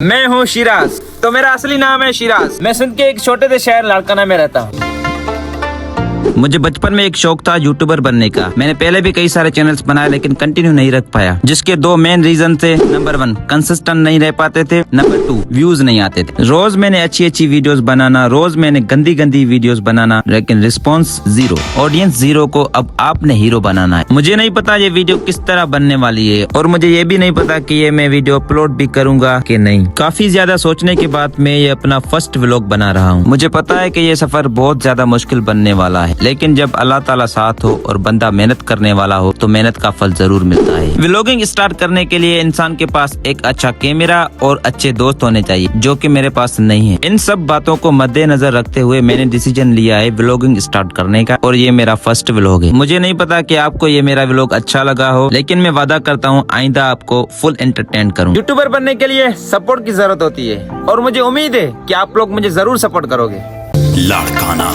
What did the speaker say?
मैं हूँ शिराज, तो मेरा असली नाम है शिराज। मैं सिंध के एक छोटे से शहर लाड़काना में रहता हूँ। मुझे बचपन में एक शौक था यूट्यूबर बनने का। मैंने पहले भी कई सारे चैनल्स बनाए लेकिन कंटिन्यू नहीं रख पाया, जिसके दो मेन रीजन थे। नंबर 1, कंसिस्टेंट नहीं रह पाते थे। नंबर 2, व्यूज नहीं आते थे। रोज मैंने अच्छी वीडियोस बनाना, रोज मैंने गंदी वीडियोस बनाना, लेकिन रिस्पॉन्स 0, ऑडियंस 0 को अब आपने हीरो बनाना है। मुझे नहीं पता ये वीडियो किस तरह बनने वाली है, और मुझे ये भी नहीं पता कि ये मैं वीडियो अपलोड भी करूंगा कि नहीं। काफी ज्यादा सोचने के बाद मैं ये अपना फर्स्ट व्लॉग बना रहा हूँ। मुझे पता है कि ये सफर बहुत ज्यादा मुश्किल बनने वाला है, लेकिन जब अल्लाह ताला साथ हो और बंदा मेहनत करने वाला हो तो मेहनत का फल जरूर मिलता है। व्लॉगिंग स्टार्ट करने के लिए इंसान के पास एक अच्छा कैमरा और अच्छे दोस्त होने चाहिए, जो कि मेरे पास नहीं है। इन सब बातों को मद्देनजर रखते हुए मैंने डिसीजन लिया है व्लॉगिंग स्टार्ट करने का, और ये मेरा फर्स्ट व्लॉग है। मुझे नहीं पता कि आपको ये मेरा व्लॉग अच्छा लगा हो, लेकिन मैं वादा करता हूँ आइंदा आपको फुल एंटरटेन करूँ। यूट्यूबर बनने के लिए सपोर्ट की जरूरत होती है, और मुझे उम्मीद है कि आप लोग मुझे जरूर सपोर्ट करोगे। लाड़काना।